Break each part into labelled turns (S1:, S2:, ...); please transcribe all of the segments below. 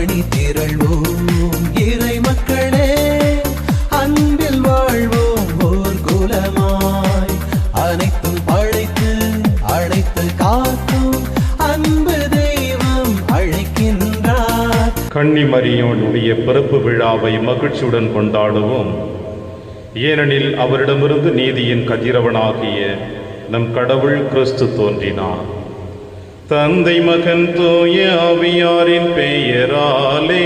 S1: அணி திரள்வோம் இறை மக்களே, அன்பில் வாழ்வோம் ஓர் குலமாய். அனைத்தும் படைத்து அழைத்து காக்கும் அன்பு தெய்வம் அழைக்கின்றார்.
S2: கன்னிமரியோனுடைய பிறப்பு விழாவை மகிழ்ச்சியுடன் கொண்டாடுவோம். ஏனெனில் அவரிடமிருந்து நீதியின் கதிரவனாகிய நம் கடவுள் கிறிஸ்து தோன்றினார். தந்தை மகன் தூய ஆவியாரின் பெயராலே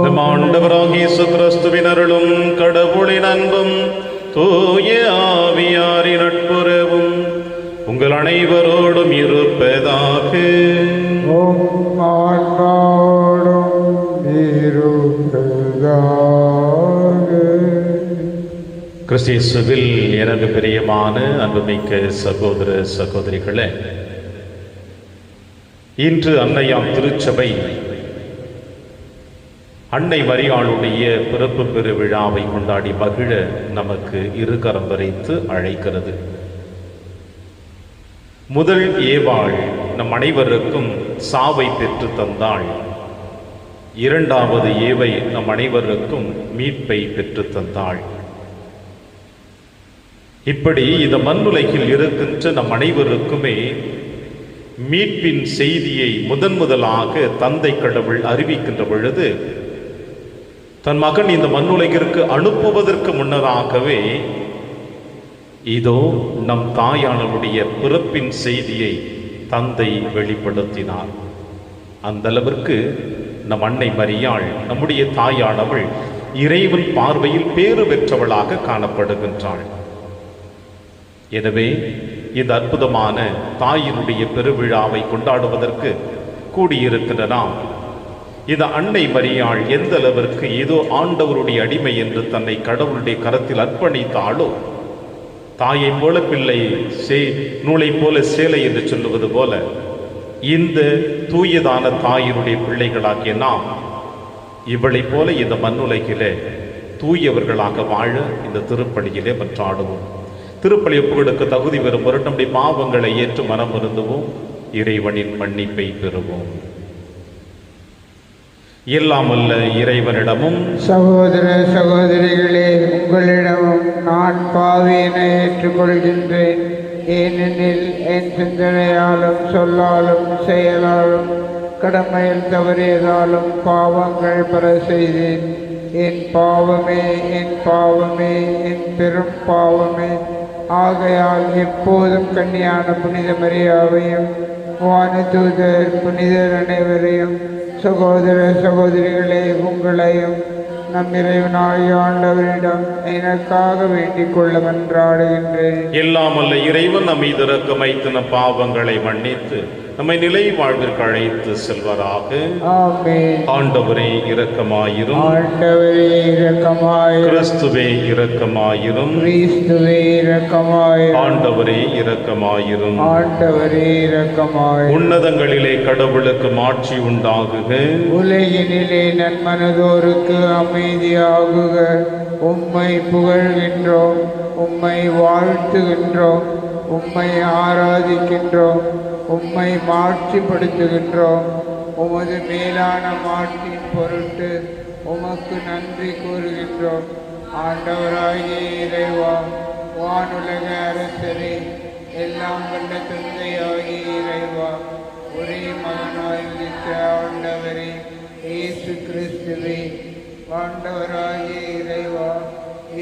S2: நம் ஆண்டவராகிய இயேசு கிறிஸ்துவின் அருளும் கடவுளின் அன்பும் தூய ஆவியாரின் நட்புறவும் உங்கள் அனைவரோடும் இருப்பதாக. கிறிஸ்துவில் எனது பிரியமான அன்புமிக்க சகோதர சகோதரிகளே, இன்று அன்னையாம் திருச்சபை அன்னை மரியாளுடைய பிறப்பு பெரு விழாவை கொண்டாடி மகிழ நமக்கு இருகரம் வரைத்து அழைக்கிறது. முதல் ஏவாள் நம் அனைவருக்கும் சாவை பெற்று தந்தாள். இரண்டாவது ஏவை நம் அனைவருக்கும் மீட்பை பெற்று தந்தாள். இப்படி இந்த மண்ணுலகில் இருக்கின்ற நம் அனைவருக்குமே மீட்பின் செய்தியை முதலாக தந்தை கடவுள் அறிவிக்கின்ற பொழுது, தன் மகன் இந்த மண்ணுலகிற்கு அனுப்புவதற்கு முன்னதாகவே இதோ நம் தாயானவருடைய பிறப்பின் செய்தியை தந்தை வெளிப்படுத்தினார். அந்த அளவிற்கு நம் அன்னை மரியாள், நம்முடைய தாயானவள், இறைவன் பார்வையில் பேறு பெற்றவளாக காணப்படுகின்றாள். எனவே இந்த அற்புதமான தாயினுடைய பெருவிழாவை கொண்டாடுவதற்கு கூடியிருக்கின்ற நாம், இந்த அன்னை மரியாள் எந்த அளவிற்கு ஏதோ ஆண்டவருடைய அடிமை என்று தன்னை கடவுளுடைய கரத்தில் அர்ப்பணித்தாலோ, தாயை போல பிள்ளை நூலை போல சேலை என்று சொல்லுவது போல, இந்த தூயதான தாயினுடைய பிள்ளைகளாகிய நாம் இவளை போல இந்த மண்ணுலகிலே தூயவர்களாக வாழ இந்த திருப்பலியிலே மன்றாடுவோம். திருப்பலி ஒப்புகளுக்கு தகுதி பெறும் பொருட்டு நம்முடைய பாவங்களை ஏற்று மனம் வருந்துவோம். இறைவனின் மன்னிப்பை பெறுவோம். எல்லாம் அல்ல இறைவனிடமும்
S3: சகோதர சகோதரிகளே, உங்களிடமும் நான் பாவியினை ஏற்றுக்கொள்கின்றேன். ஏனெனில் என் சிந்தனையாலும் சொல்லாலும் செயலாலும் கடமையில் தவறியதாலும் பாவங்கள் பல செய்தேன். என் பாவமே, என் பாவமே, என் பெரும் பாவமே. ஆகையால் எப்போதும் கன்னியான புனித மரியாவையும் வானதூதர் புனிதர் அனைவரையும், சகோதர சகோதரிகளே உங்களையும் நம் இறைவனாகிய ஆண்டவரிடம் எனக்காக வேண்டிக் கொள்ள மன்றாடுகின்றேன்.
S2: எல்லாம் அல்ல இறைவன் நம் மீது இரக்கம் வைத்து நம் பாவங்களை மன்னித்து நம்மை நிலை வாழ்விற்கு அழைத்து செல்வராக.
S3: ஆமென்.
S2: ஆண்டவரே இரக்கமாயிரும்.
S3: ஆண்டவரே இரக்கமாயிரும்.
S2: கிறிஸ்துவே இரக்கமாயிரும்.
S3: கிறிஸ்துவே இரக்கமாயிரும்.
S2: ஆண்டவரே இரக்கமாயிரும்.
S3: ஆண்டவரே இரக்கமாயிரும்.
S2: உன்னதங்களிலே கடவுளுக்கு மாட்சி உண்டாகுக.
S3: உலகினிலே நன்மனதோருக்கு அமைதியாகுக. உம்மை புகழ்கின்றோம், உம்மை வாழ்த்துகின்றோம், உம்மை ஆராதிக்கின்றோம், உம்மை மாட்சிப்படுத்துகின்றோம். உமது மேலான மாட்சியின் பொருட்டு உமக்கு நன்றி கூறுகின்றோம். ஆண்டவராகிய இறைவா, வானுலக அரசரே, எல்லாம் வல்ல தந்தையாகிய இறைவா, ஒரே மகனாய் உதித்த ஆண்டவரே இயேசு கிறிஸ்துவே, ஆண்டவராகிய இறைவா,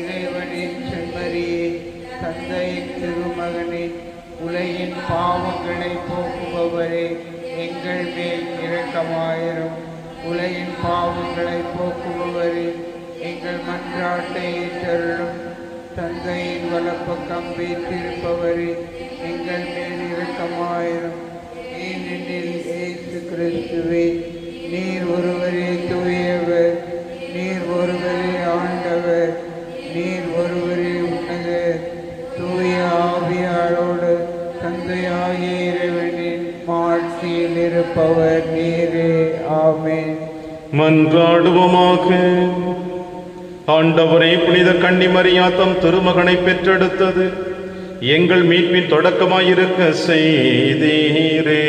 S3: இறைவனின் செம்மறியே, தந்தையின் திருமகனே, உலகின் பாவங்களை போக்குபவரே, எங்கள் மேல் இரக்கமாயிரும். உலகின் பாவங்களை போக்குபவரே, எங்கள் மன்றாட்டை ஏற்றருளும். தந்தையின் வலப்பக்கம் வீற்றிருப்பவரே, எங்கள் மேல் இரக்கமாயிரும். ஏனெனில் இயேசு கிறிஸ்துவே, நீர் ஒருவரே தூயவர், நீர் ஒருவரே ஆண்டவர், நீர் ஒருவரே உன்னதர். தூய ஆவியாரோடு தந்தையாகிய இறைவனின் மாட்சியில் இருப்பவர் நீரே. ஆமென்.
S2: மன்றாடுவோமாக. ஆண்டவரே, புனித கன்னிமரியா தம் திருமகனை பெற்றெடுத்தது எங்கள் மீட்பின் தொடக்கமாயிருக்க செய்தீரே.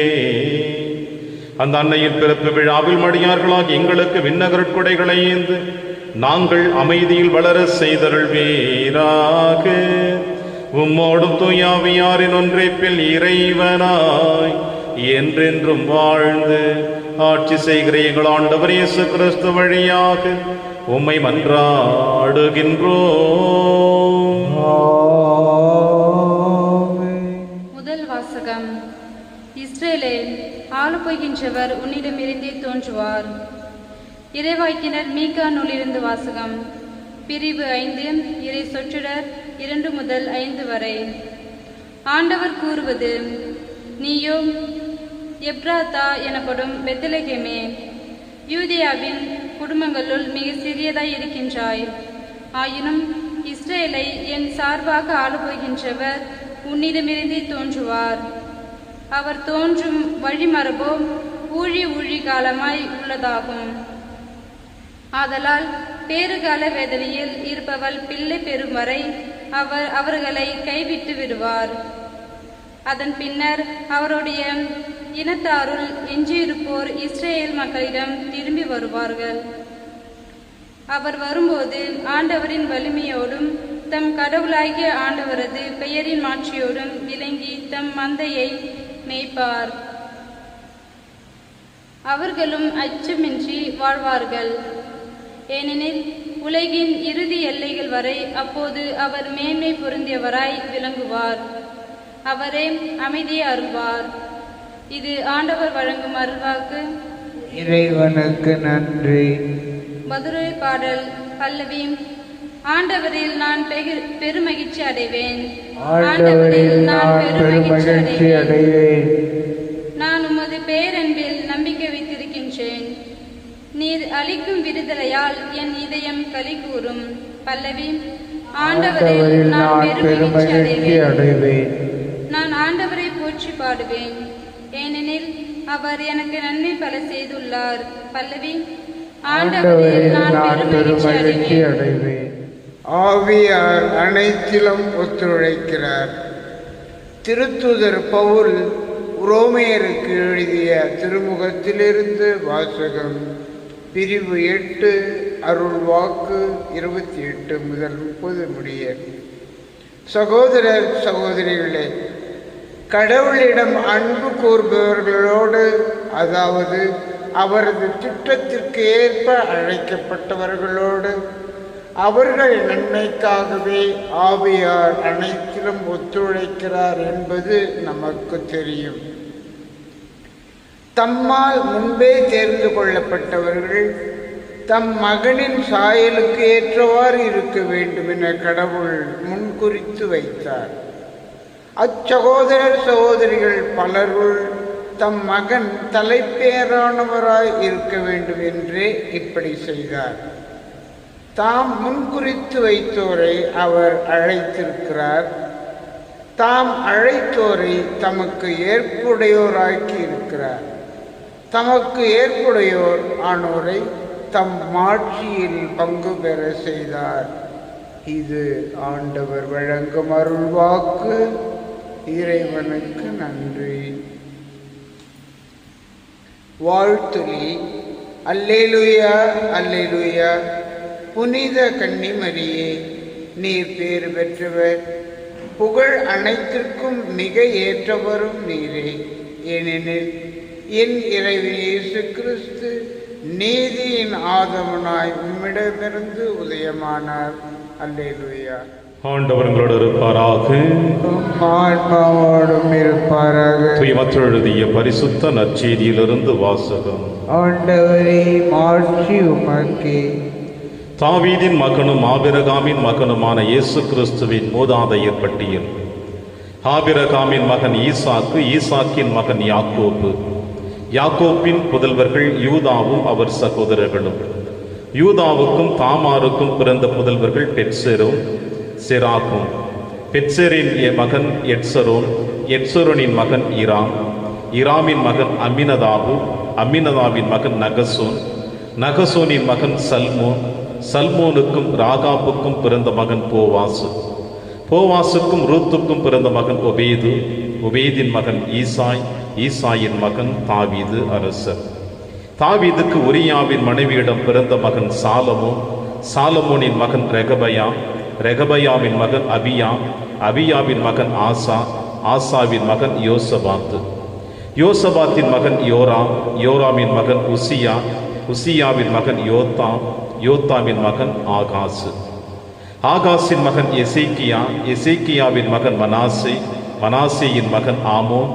S2: அந்த அன்னையின் பிறப்பு விழாவில் மடியார்களாக எங்களுக்கு விண்ணகரட்கொடைகளை ஏந்து நாங்கள் அமைதியில் வளர செய்தருள்வீராக. உம்மோடும் தூயாவியாரின் ஒன்றைப்பில் இறைவனாய் என்றென்றும் வாழ்ந்து ஆட்சி செய்கிற எங்கள் ஆண்டவர் இயேசு கிறிஸ்து வழியாக உம்மை மன்றாடுகின்றோம்.
S4: முதல் வாசகம். இஸ்ரேலே, ஆளப்போகின்றவர் உன்னிடமிருந்தே தோன்றுவார். இறைவாக்கினர் மீகா நூலிருந்து வாசகம். பிரிவு 5, இறை சொற்றொடர் 2 முதல் 5 வரை. ஆண்டவர் கூறுவது: நீயோ எப்ராத்தா எனப்படும் பெத்லகேமே, யூதேயாவின் குடும்பங்களுள் மிக சிறியதாய் இருக்கின்றாய். ஆயினும் இஸ்ரேலை என் சார்பாக ஆளப்போகின்றவர் உன்னிடமிருந்தே தோன்றுவார். அவர் தோன்றும் வழிமரபோ ஊழி காலமாய் உள்ளதாகும். ஆதலால் பேறுகால வேதனையில் இருப்பவள் பிள்ளை பெறும் வரை அவர்களை கைவிட்டு விடுவார். அதன் பின்னர் அவருடைய இனத்தாருள் எஞ்சியிருப்போர் இஸ்ரேல் மக்களிடம் திரும்பி வருவார்கள். அவர் வரும்போது ஆண்டவரின் வலிமையோடும் தம் கடவுளாகிய ஆண்டவரது பெயரின் மாட்சியோடும் விளங்கி தம் மந்தையை மேய்ப்பார். அவர்களும் அச்சமின்றி வாழ்வார்கள். ஏனெனில் உலகின் இறுதி எல்லைகள் வரை அப்போது அவர் மேன்மை பொருந்தியவராய் விளங்குவார். அவரே அமைதியை அருள்வார். இது ஆண்டவர் வழங்கும் அருள்வாக்கு.
S3: இறைவனுக்கு நன்றி.
S4: மதுரை பாடல் பல்லவி. ஆண்டவரில் நான் பெருமகிழ்ச்சி அடைவேன்.
S3: ஆண்டவரில் நான் பெருமகிழ்ச்சி அடைவேன்.
S4: நான் உமது பேரன்பில் நம்பிக்கை வைத்திருக்கின்றேன். நீர் அளிக்கும் விடுதலையால் என் இதயம் களி கூறும். பல்லவி. ஆண்டவரில் நான் பெருமகிழ்ச்சி அடைவேன். நான் ஆண்டவரை போற்றி பாடுவேன், ஏனெனில் அவர் எனக்கு நன்மை பல செய்துள்ளார். பல்லவி. ஆண்டவரில் நான் பெருமகிழ்ச்சி அடைவேன்.
S3: ஆவியார் அனைத்திலும் ஒத்துழைக்கிறார். திருத்தூதர் பவுல் உரோமையருக்கு எழுதிய திருமுகத்திலிருந்து வாசகம். பிரிவு 8, அருள் வாக்கு 28 முதல் 30 முடிய. சகோதரர் சகோதரிகளே, கடவுளிடம் அன்பு கூறுபவர்களோடு, அதாவது அவரது திட்டத்திற்கு ஏற்ப அழைக்கப்பட்டவர்களோடு, அவர்கள் நன்மைக்காகவே ஆவியார் அனைத்திலும் ஒத்துழைக்கிறார் என்பது நமக்கு தெரியும். தம்மால் முன்பே தேர்ந்து கொள்ளப்பட்டவர்கள் தம் மகனின் சாயலுக்கு ஏற்றவாறு இருக்க வேண்டும் என கடவுள் முன்குறித்து வைத்தார். அச்சகோதரர் சகோதரிகள் பலருள் தம் மகன் தலைப்பேரானவராய் இருக்க வேண்டும் என்றே இப்படி செய்தார். தாம் முன்குறித்து வைத்தோரை அவர் அழைத்திருக்கிறார். தாம் அழைத்தோரை தமக்கு ஏற்புடையோராக்கி இருக்கிறார். தமக்கு ஏற்புடையோர் ஆனோரை தம் மாட்சியில் பங்கு பெற செய்தார். இது ஆண்டவர் வழங்கும் அருள்வாக்கு. இறைவனுக்கு நன்றி. வாழ்த்துளி. அல்லேலூயா, அல்லேலூயா. புனித கன்னிமரியே, நீர் பேறு பெற்றவர், புகழ் அனைத்திற்கும் மிக ஏற்றவரும் நீரே. ஏனெனில் என் இறைவன் இயேசு கிறிஸ்து நீதியின் ஆதமனாய் உம்மிடமிருந்து உதயமானார். அல்லேலூயா.
S2: ஆண்டவர் உங்களோடு இருப்பாராக.
S3: ஆன்மாவோடும் இருப்பாராக.
S2: தூய்மற்று எழுதிய பரிசுத்த நற்செய்தியிலிருந்து வாசகம்.
S3: ஆண்டவரே, மாட்சி உமக்கே.
S2: தாவீதின் மகனும் ஆபிரகாமின் மகனுமான இயேசு கிறிஸ்துவின் மூதாதையர் பட்டியல். ஆபிரகாமின் மகன் ஈசாக்கு, ஈசாக்கின் மகன் யாக்கோப்பு, யாக்கோப்பின் புதல்வர்கள் யூதாவும் அவர் சகோதரர்களும். யூதாவுக்கும் தாமாருக்கும் பிறந்த புதல்வர்கள் பெட்செரும் செராகும். பெட்செரின் மகன் எட்சரோன், எட்சரோனின் மகன் இராம், இராமின் மகன் அம்மினதாபு, அம்மினதாவின் மகன் நகசோன், நகசோனின் மகன் சல்மோன், சல்மோனுக்கும் ராகாப்புக்கும் பிறந்த மகன் போவாசு, போவாசுக்கும் ரூத்துக்கும் பிறந்த மகன் ஒபேது, ஒபேதின் மகன் ஈசாய், ஈசாயின் மகன் தாவீது அரசர். தாவீதுக்கு உரியாவின் மனைவியிடம் பிறந்த மகன் சாலமோன், சாலமோனின் மகன் ரெகபயா, ரெகபயாவின் மகன் அபியா, அபியாவின் மகன் ஆசா, ஆசாவின் மகன் யோசபாத்து, யோசபாத்தின் மகன் யோராம், யோராமின் மகன் உசியா, உசியாவின் மகன் யோத்தாம், யோத்தாமின் மகன் ஆகாசு, ஆகாசின் மகன் எசேக்கியா, எசேக்கியாவின் மகன் மனாசே, மனாசேயின் மகன் ஆமோன்,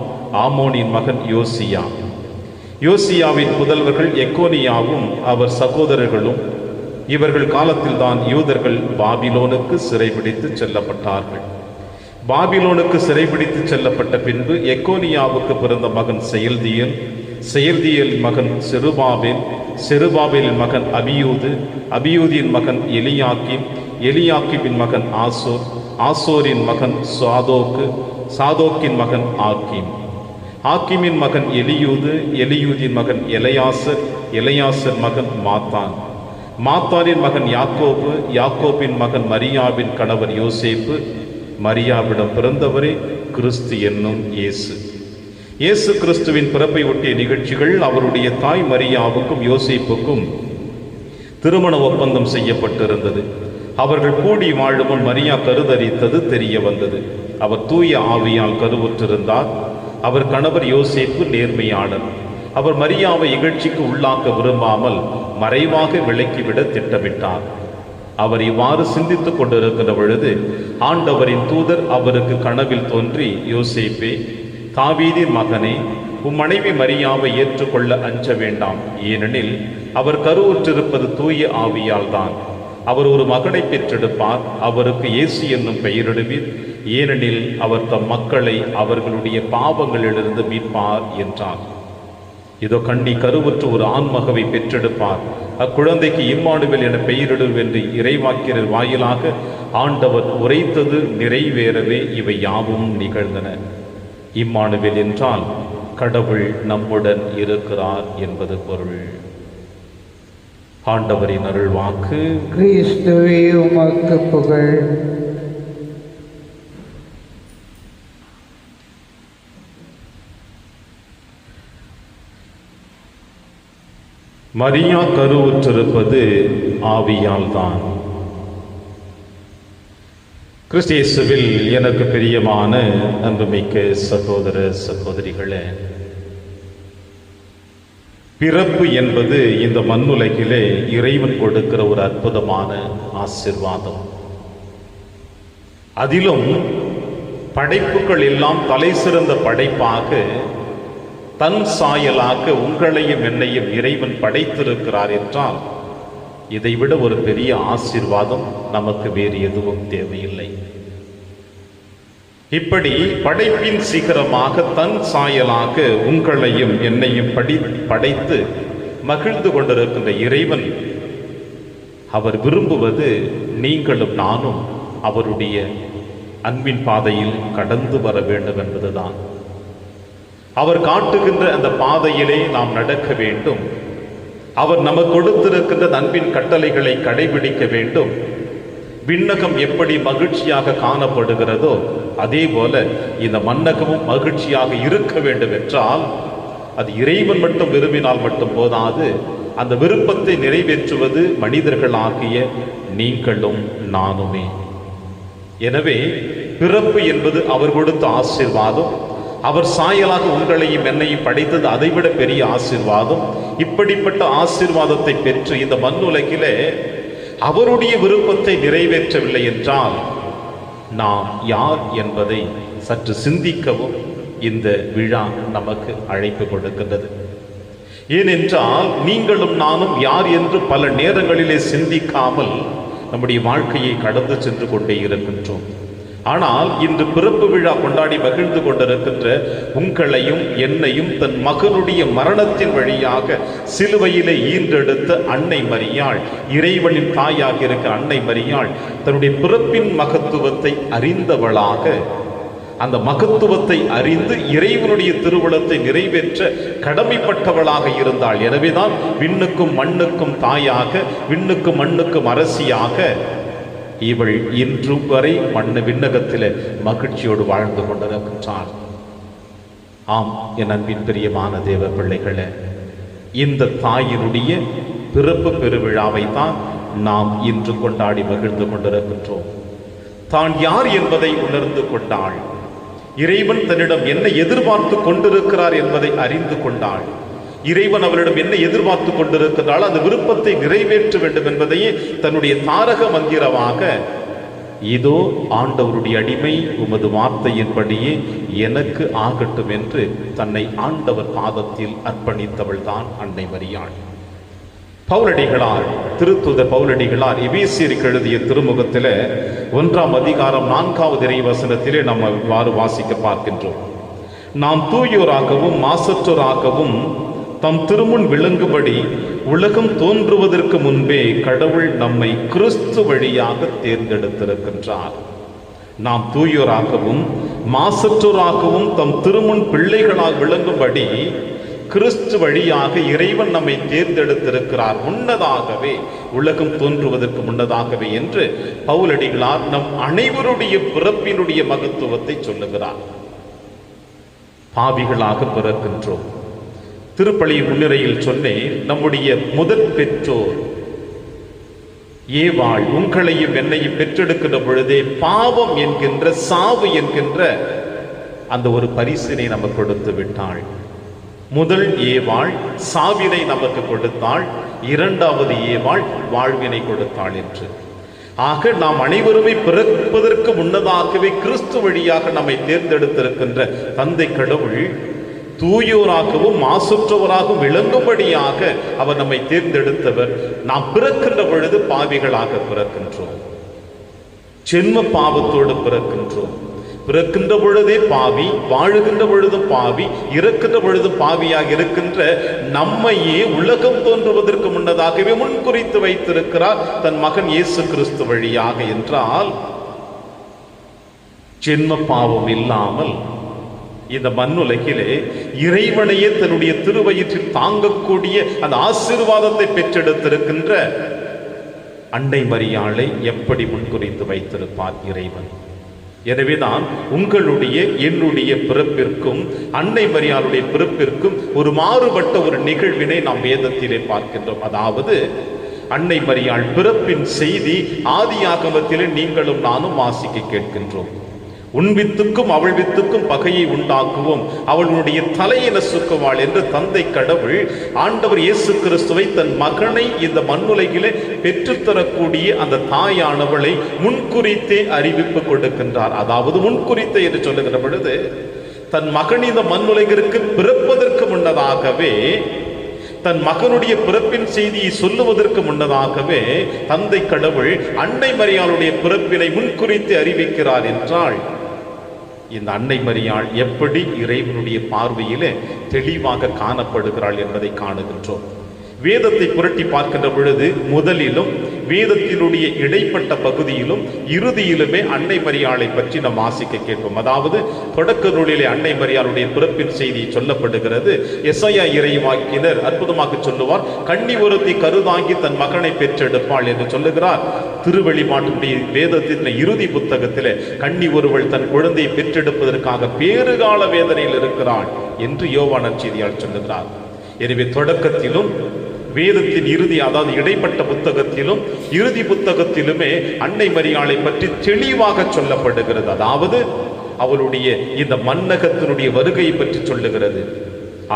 S2: ஆமோனின் மகன் யோசியா. யோசியாவின் புதல்வர்கள் எக்கோனியாவும் அவர் சகோதரர்களும். இவர்கள் காலத்தில்தான் யூதர்கள் பாபிலோனுக்கு சிறைபிடித்து செல்லப்பட்டார்கள். பாபிலோனுக்கு சிறைபிடித்து செல்லப்பட்ட பின்பு எக்கோனியாவுக்கு பிறந்த மகன் செயல்தியல், செயல்தியலின் மகன் செருபாபேல், செருபாபேலின் மகன் அபியூது, அபியூதின் மகன் எலியாக்கிம், எலியாக்கிமின் மகன் ஆசோர், ஆசோரின் மகன் சாதோக்கு, சாதோக்கின் மகன் ஆக்கிம், ஆக்கிமின் மகன் எலியூது, எலியூதின் மகன் எலையாசர், எலையாசர் மகன் மாத்தான், மாத்தானின் மகன் யாக்கோபு, யாக்கோபின் மகன் மரியாவின் கணவர் யோசேப்பு, மரியாவிடம் பிறந்தவரே கிறிஸ்து என்னும் இயேசு. இயேசு கிறிஸ்துவின் பிறப்பை ஒட்டிய நிகழ்ச்சிகள் அவருடைய தாய் மரியாவுக்கும் யோசேப்புக்கும் திருமண ஒப்பந்தம் செய்யப்பட்டிருந்தது. அவர்கள் கூடி வாழும் முன் மரியா கருதரித்தது தெரிய வந்தது. அவர் தூய ஆவியால் கருவுற்றிருந்தார். அவர் கணவர் யோசேப்பு நேர்மையாளர். அவர் மரியாவை இகழ்ச்சிக்கு உள்ளாக்க விரும்பாமல் மறைவாக விலக்கிவிட திட்டமிட்டார். அவர் இவ்வாறு சிந்தித்துக் கொண்டிருக்கிற பொழுது ஆண்டவரின் தூதர் அவருக்கு கனவில் தோன்றி, யோசேப்பே, தாவீதின் மகனே, உம் மனைவி மரியாவை ஏற்றுக்கொள்ள அஞ்ச வேண்டாம். ஏனெனில் அவர் கருவுற்றிருப்பது தூய ஆவியால் தான். அவர் ஒரு மகனை பெற்றெடுப்பார். அவருக்கு இயேசு என்னும் பெயரிடுவீர். ஏனெனில் அவர் தம் மக்களை அவர்களுடைய பாவங்களிலிருந்து மீட்பார் என்றார். இதோ கண்ணி கருவுற்று ஒரு ஆண்மகவை பெற்றெடுப்பார். அக்குழந்தைக்கு இம்மானுவேல் என பெயரிடும் என்று இறைவாக்கியர் வாயிலாக ஆண்டவர் உரைத்தது நிறைவேறவே இவை யாவும் நிகழ்ந்தன. இம்மானுவேல் என்றால் கடவுள் நம்முடன் இருக்கிறார் என்பது பொருள். ஆண்டவரின் அருள்வாக்கு.
S3: கிறிஸ்துவே உமக்கு புகழ்.
S2: மரியா கருவுற்றிருப்பது ஆவியால் தான். கிறிஸ்தேசுவில் எனக்கு பிரியமான அன்புமிக்க சகோதர சகோதரிகளே, பிறப்பு என்பது இந்த மண்ணுலகிலே இறைவன் கொடுக்கிற ஒரு அற்புதமான ஆசீர்வாதம். அதிலும் படைப்புகள் எல்லாம் தலை சிறந்த படைப்பாக தன் சாயலாக உங்களையும் என்னையும் இறைவன் படைத்திருக்கிறார் என்றால் இதைவிட ஒரு பெரிய ஆசீர்வாதம் நமக்கு வேறு எதுவும் தேவையில்லை. இப்படி படைப்பின் சிகரமாக தன் சாயலாக உங்களையும் என்னையும் படைத்து மகிழ்ந்து கொண்டிருக்கின்ற இறைவன், அவர் விரும்புவது நீங்களும் நானும் அவருடைய அன்பின் பாதையில் கடந்து வர வேண்டும் என்பதுதான். அவர் காட்டுகின்ற அந்த பாதையிலே நாம் நடக்க வேண்டும். அவர் நமக்கு கொடுத்திருக்கின்ற அன்பின் கட்டளைகளை கடைபிடிக்க வேண்டும். விண்ணகம் எப்படி மகிழ்ச்சியாக காணப்படுகிறதோ அதே போல இந்த மண்ணகமும் மகிழ்ச்சியாக இருக்க வேண்டும் என்றால் அது இறைவன் மட்டும் விரும்பினால் மட்டும் போதாது. அந்த விருப்பத்தை நிறைவேற்றுவது மனிதர்களாகிய நீங்களும் நானுமே. எனவே பிறப்பு என்பது அவர் கொடுத்த ஆசீர்வாதம். அவர் சாயலாக உங்களையும் என்னையும் படைத்தது அதைவிட பெரிய ஆசீர்வாதம். இப்படிப்பட்ட ஆசீர்வாதத்தை பெற்று இந்த மண்ணுலகிலே அவருடைய விருப்பத்தை நிறைவேற்றவில்லை என்றால் நாம் யார் என்பதை சற்று சிந்திக்கவும் இந்த விழா நமக்கு அழைப்பு கொடுக்கின்றது. ஏனென்றால் நீங்களும் நானும் யார் என்று பல நேரங்களிலே சிந்திக்காமல் நம்முடைய வாழ்க்கையை கடந்து சென்று கொண்டே இருக்கின்றோம். ஆனால் இன்று பிறப்பு விழா கொண்டாடி மகிழ்ந்து கொண்டிருக்கின்ற உங்களையும் என்னையும் தன் மகனுடைய மரணத்தின் வழியாக சிலுவையிலே ஈன்றெடுத்த அன்னை மரியாள், இறைவனின் தாயாக இருக்க அன்னை மரியாள் தன்னுடைய பிறப்பின் மகத்துவத்தை அறிந்தவளாக, அந்த மகத்துவத்தை அறிந்து இறைவனுடைய திருவுளத்தை நிறைவேற்ற கடமைப்பட்டவளாக இருந்தாள். எனவேதான் விண்ணுக்கும் மண்ணுக்கும் தாயாக, விண்ணுக்கும் மண்ணுக்கும் அரசியாக இவள் இன்றும் வரை விண்ணகத்திலே மகிழ்ச்சியோடு வாழ்ந்து கொண்டிருக்கின்றாள். ஆம், என் அன்பின் பிரியமான தேவ பிள்ளைகளே, இந்த தாயினுடைய பிறப்பு பெருவிழாவை தான் நாம் இன்று கொண்டாடி மகிழ்ந்து கொண்டிருக்கின்றோம். தான் யார் என்பதை உணர்ந்து கொண்டாள். இறைவன் தன்னிடம் என்ன எதிர்பார்த்து கொண்டிருக்கிறார் என்பதை அறிந்து கொண்டாள். இறைவன் அவரிடம் என்ன எதிர்பார்த்து கொண்டிருக்கிறாள், அந்த விருப்பத்தை நிறைவேற்ற வேண்டும் என்பதையே தன்னுடைய தாரக மந்திரமாக, இதோ ஆண்டவருடைய அடிமை, உமது வார்த்தையின்படியே எனக்கு ஆகட்டும் என்று தன்னை ஆண்டவர் பாதத்தில் அர்ப்பணித்தவள் தான் அன்னை மரியாள். பவுலடிகளார், திருத்தூதர் பவுலடிகளார் எபேசியருக்கு எழுதிய திருமுகத்தில 1ஆம் அதிகாரம் 4வது இறைவசனத்திலே நாம் இவ்வாறு வாசிக்க பார்க்கின்றோம். நாம் தூயோராகவும் மாசற்றோராகவும் தம் திருமுன் விளங்கும்படி உலகம் தோன்றுவதற்கு முன்பே கடவுள் நம்மை கிறிஸ்து வழியாக தேர்ந்தெடுத்திருக்கின்றார். நாம் தூயோராகவும் மாசற்றோராகவும் தம் திருமுன் பிள்ளைகளாக விளங்கும்படி கிறிஸ்து வழியாக இறைவன் நம்மை தேர்ந்தெடுத்திருக்கிறார், முன்னதாகவே, உலகம் தோன்றுவதற்கு முன்னதாகவே என்று பவுலடிகளார் நம் அனைவருடைய பிறப்பினுடைய மகத்துவத்தை சொல்லுகிறார். பாவிகளாக பிறக்கின்றோம். திருப்பலியின் முன்னிலையில் சொன்னேன், நம்முடைய முதற் பெற்றோர் ஏவாள் உங்களையும் என்னையும் பெற்றெடுக்கின்ற பொழுதே பாவம் என்கின்ற, சாவு என்கின்ற அந்த ஒரு பரிசினை நமக்கு கொடுத்து விட்டாள். முதல் ஏவாள் சாவினை நமக்கு கொடுத்தாள், 2வது ஏவாள் வாழ்வினை கொடுத்தாள் என்று. ஆக நாம் அனைவருமே பிறப்பதற்கு முன்னதாகவே கிறிஸ்து வழியாக நம்மை தேர்ந்தெடுத்திருக்கின்ற தந்தை கடவுள் தூயோராகவும் மாசுற்றவராகவும் விளங்கும்படியாக அவர் நம்மை தேர்ந்தெடுத்தவர். நாம் பிறக்கின்ற பொழுது பாவிகளாக பிறக்கின்றோம், ஜென்ம பாவத்தோடு பிறக்கின்றோம். பிறக்கின்ற பொழுதே பாவி, வாழுகின்ற பொழுதும் பாவி, இறக்கின்ற பொழுதும் பாவியாக இருக்கின்ற நம்மையே உலகம் தோன்றுவதற்கு முன்னதாகவே முன்குறித்து வைத்திருக்கிறார் தன் மகன் இயேசு கிறிஸ்து வழியாக. என்றால் ஜென்ம பாவம் இல்லாமல் இந்த மண்ணுலகிலே இறைவனையே தன்னுடைய திருவயிற்றில் தாங்கக்கூடிய அந்த ஆசீர்வாதத்தை பெற்றெடுத்திருக்கின்ற அன்னை மரியாளை எப்படி முன்குறித்து வைத்திருப்பார் இறைவன். எனவேதான் உங்களுடைய என்னுடைய பிறப்பிற்கும் அன்னை மரியாளுடைய பிறப்பிற்கும் ஒரு மாறுபட்ட ஒரு நிகழ்வினை நாம் வேதத்திலே பார்க்கின்றோம். அதாவது அன்னை மரியாள் பிறப்பின் செய்தி ஆதியாகமத்திலே நீங்களும் நானும் வாசிக்க கேட்கின்றோம். உன் வித்துக்கும் அவள் வித்துக்கும் பகையை உண்டாக்குவோம், அவளுடைய தலையை நசுக்குவாள் என்று தந்தை கடவுள் ஆண்டவர் இயேசு கிறிஸ்துவை தன் மகனை இந்த மண்ணுலகிலே பெற்றுத்தரக்கூடிய அந்த தாயானவளை முன்குறித்தே அறிவிப்பு கொடுக்கின்றார். அதாவது முன்குறித்தே என்று சொல்லுகிற பொழுது தன் மகன் இந்த மண்ணுலகிற்கு பிறப்பதற்கு முன்னதாகவே, தன் மகனுடைய பிறப்பின் செய்தியை சொல்லுவதற்கு முன்னதாகவே தந்தை கடவுள் அன்னை மரியாளுடைய பிறப்பினை முன்குறித்து அறிவிக்கிறார். என்றால் இந்த அன்னை மரியாள் எப்படி இறைவனுடைய பார்வையிலே தெளிவாக காணப்படுகிறாள் என்பதை காணுகின்றோம். வேதத்தை புரட்டி பார்க்கின்ற பொழுது முதலிலும் வேதத்தினுடைய இடைப்பட்ட பகுதியிலும் இறுதியிலுமே அன்னை மரியாளை பற்றி நாம் வாசிக்க கேட்போம். அதாவது தொடக்க நூலிலே அன்னை மரியாளுடைய பிறப்பின் செய்தி சொல்லப்படுகிறது. எசாயா இறைவாக்கினர் அற்புதமாக சொல்லுவார், கன்னி ஒருத்தி கருதாங்கி தன் மகனை பெற்றெடுப்பாள் என்று சொல்லுகிறார். திருவெளிப்பாட்டினுடைய வேதத்தின் இறுதி புத்தகத்திலே கன்னி ஒருவள் தன் குழந்தையை பெற்றெடுப்பதற்காக பேறுகால வேதனையில் இருக்கிறாள் என்று யோவான் நற்செய்தியால் சொல்லுகிறார். எனவே தொடக்கத்திலும் வேதத்தின் இறுதி, அதாவது இடைப்பட்ட புத்தகத்திலும் இறுதி புத்தகத்திலுமே அன்னை மரியாளை பற்றி தெளிவாக சொல்லப்படுகிறது. அதாவது அவளுடைய இந்த மன்னகத்தினுடைய வருகையை பற்றி சொல்லுகிறது.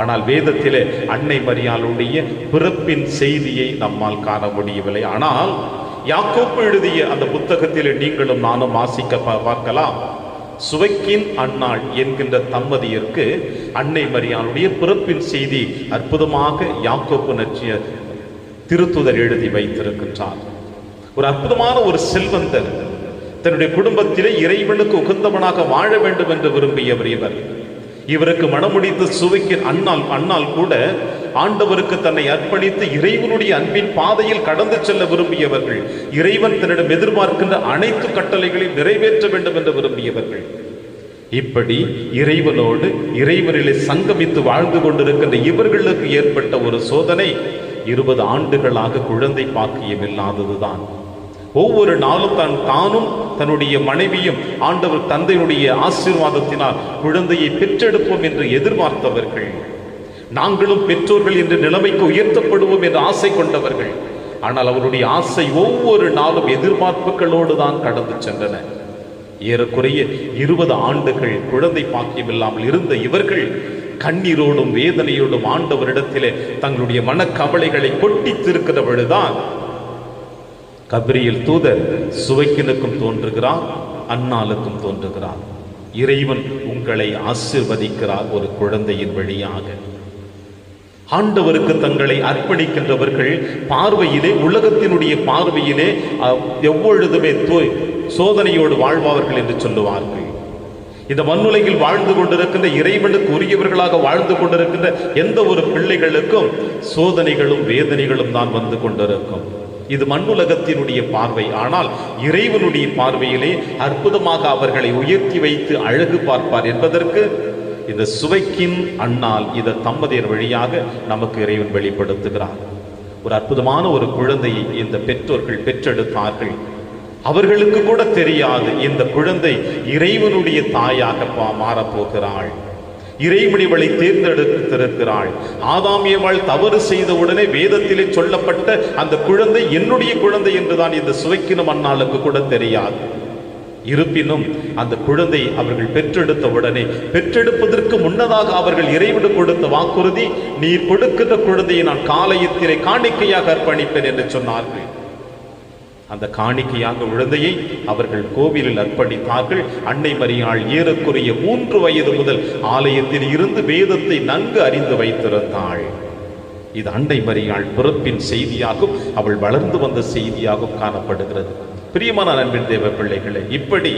S2: ஆனால் வேதத்திலே அன்னை மரியாளுடைய பிறப்பின் செய்தியை நம்மால் காண முடியவில்லை. ஆனால் யாக்கோப்பு எழுதிய அந்த புத்தகத்திலே நீங்களும் நானும் வாசிக்க பார்க்கலாம். சுவைக்கின் அன்னாள் என்கின்ற தம்பதியருக்கு அன்னை மரியாளுடைய பிறப்பின் செய்தி அற்புதமாக யாக்கோப்பு நற்சிய திருத்துதர் எழுதி வைத்திருக்கின்றார். ஒரு அற்புதமான ஒரு செல்வந்தர் தன்னுடைய குடும்பத்திலே இறைவனுக்கு உகந்தவனாக வாழ வேண்டும் என்று விரும்பியவர் இவர். இவருக்கு மணமுடித்த சுவைக்கின் அன்னாள் கூட ஆண்டவருக்கு தன்னை அர்ப்பணித்து இறைவனுடைய அன்பின் பாதையில் கடந்து செல்ல விரும்பியவர்கள். இறைவன் தன்னிடம் எதிர்பார்க்கின்ற அனைத்து கட்டளைகளையும் நிறைவேற்ற வேண்டும் என்று விரும்பியவர்கள். இப்படி இறைவனோடு இறைவனிலே சங்கமித்து வாழ்ந்து கொண்டிருக்கின்ற இவர்களுக்கு ஏற்பட்ட ஒரு சோதனை, 20 ஆண்டுகளாக குழந்தை பாக்கியம் இல்லாததுதான். ஒவ்வொரு நாளும் தானும் தன்னுடைய மனைவியும் ஆண்டவர் தந்தையினுடைய ஆசீர்வாதத்தினால் குழந்தையை பெற்றெடுப்போம் என்று எதிர்பார்த்தவர்கள், நாங்களும் பெற்றோர்கள் என்ற நிலைமைக்கு உயர்த்தப்படுவோம் என்று ஆசை கொண்டவர்கள். ஆனால் அவருடைய ஆசை ஒவ்வொரு நாளும் எதிர்பார்ப்புகளோடு தான் கடந்து சென்றன. ஏறக்குறைய 20 ஆண்டுகள் குழந்தை பாக்கியம் இல்லாமல் இருந்த இவர்கள் கண்ணீரோடும் வேதனையோடும் ஆண்டவரிடத்திலே தங்களுடைய மனக்கவலைகளை கொட்டித்திருக்கிற பொழுதுதான் கபிரியேல் தூதர் சுவைக்கினுக்கும் தோன்றுகிறார், அன்னாளுக்கும் தோன்றுகிறார். இறைவன் உங்களை ஆசீர்வதிக்கிறார் ஒரு குழந்தையின் வழியாக. ஆண்டவருக்கு தங்களை அர்ப்பணிக்கின்றவர்கள் பார்வையிலே, உலகத்தினுடைய பார்வையிலே எவ்வொழுதுமே சோதனையோடு வாழ்பவர்கள் என்று சொல்லுவார்கள். இந்த மண்ணுலகில் வாழ்ந்து கொண்டிருக்கின்ற இறைவனுக்கு உரியவர்களாக வாழ்ந்து கொண்டிருக்கின்ற எந்த ஒரு பிள்ளைகளுக்கும் சோதனைகளும் வேதனைகளும் தான் வந்து கொண்டிருக்கும். இது மண்ணுலகத்தினுடைய பார்வை. ஆனால் இறைவனுடைய பார்வையிலே அற்புதமாக அவர்களை உயர்த்தி வைத்து அழகு பார்ப்பார் என்பதற்கு இந்த சுவைக்கின் அண்ணால் இதை தம்பதியர் வழியாக நமக்கு இறைவன் வெளிப்படுத்துகிறார். ஒரு அற்புதமான ஒரு குழந்தையை இந்த பெற்றோர்கள் பெற்றெடுத்தார்கள். அவர்களுக்கு கூட தெரியாது இந்த குழந்தை இறைவனுடைய தாயாக மாறப்போகிறாள். இறைவன் இவளை தேர்ந்தெடுத்திருக்கிறாள். ஆதாமியவாள் தவறு செய்தவுடனே வேதத்திலே சொல்லப்பட்ட அந்த குழந்தை என்னுடைய குழந்தை என்றுதான் இந்த சுவைக்கினும் அண்ணாளுக்கு கூட தெரியாது. இருப்பினும் அந்த குழந்தை அவர்கள் பெற்றெடுத்த உடனே, பெற்றெடுப்பதற்கு முன்னதாக அவர்கள் இறைவனுக்கு கொடுத்த வாக்குறுதி, நீர் கொடுக்கின்ற குழந்தையை நான் காலையத்திலே காணிக்கையாக அர்ப்பணிப்பேன் என்று சொன்னார்கள். அந்த காணிக்கையாக குழந்தையை அவர்கள் கோவிலில் அர்ப்பணித்தார்கள். அன்னை மரியாள் ஏறக்குறைய 3 வயது முதல் ஆலயத்தில் இருந்து வேதத்தை நன்கு அறிந்து வைத்திருந்தாள். இது அன்னை மரியாள் பிறப்பின் செய்தியாகும், அவள் வளர்ந்து வந்த செய்தியாகவும் காணப்படுகிறது. பிரியமான அன்பின் தேவ பிள்ளைகளே, இப்படி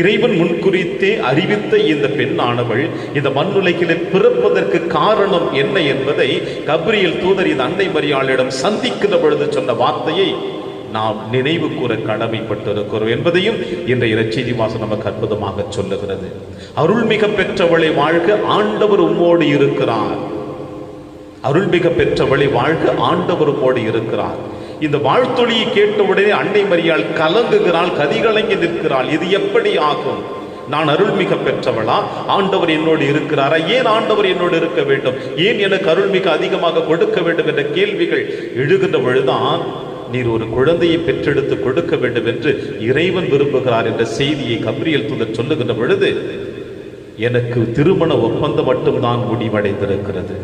S2: இறைவன் முன்குறித்தே அறிவித்த இந்த பெண்ணானவள் இந்த மண்ணுலகிலே பிறப்பதற்கு காரணம் என்ன என்பதை கபிரியேல் தூதர் இந்த அன்னை மரியாளிடம் சந்திக்கின்ற பொழுது சொன்ன வார்த்தையை நாம் நினைவு கூற கடமைப்பட்டிருக்கிறோம் என்பதையும் இன்றைய நற்செய்தி வாசகம் நமக்கு அற்புதமாக சொல்லுகிறது. அருள்மிக பெற்றவளை வாழ்க, ஆண்டவர் உம்மோடு இருக்கிறார். அருள்மிக பெற்றவளை வாழ்க, ஆண்டவர் உம்மோடு இருக்கிறார். இந்த வாழ்த்தொழியை கேட்டவுடனே அன்னை மரியாள் கலங்குகிறாள், கதிகலங்கி நிற்கிறாள். இது எப்படி ஆகும்? நான் அருள்மிக பெற்றவளா? ஆண்டவர் என்னோடு இருக்கிறாரா? ஏன் ஆண்டவர் என்னோடு இருக்க வேண்டும்? ஏன் எனக்கு அருள்மிக அதிகமாக கொடுக்க வேண்டும் என்ற கேள்விகள் எழுகின்ற பொழுதுதான் நீர் ஒரு குழந்தையை பெற்றெடுத்து கொடுக்க வேண்டும் என்று இறைவன் விரும்புகிறார் என்ற செய்தியை கபிரியேல் தூதர் சொல்லுகின்ற பொழுது, எனக்கு திருமண ஒப்பந்தம் மட்டும்தான் முடிவடைந்திருக்கிறது,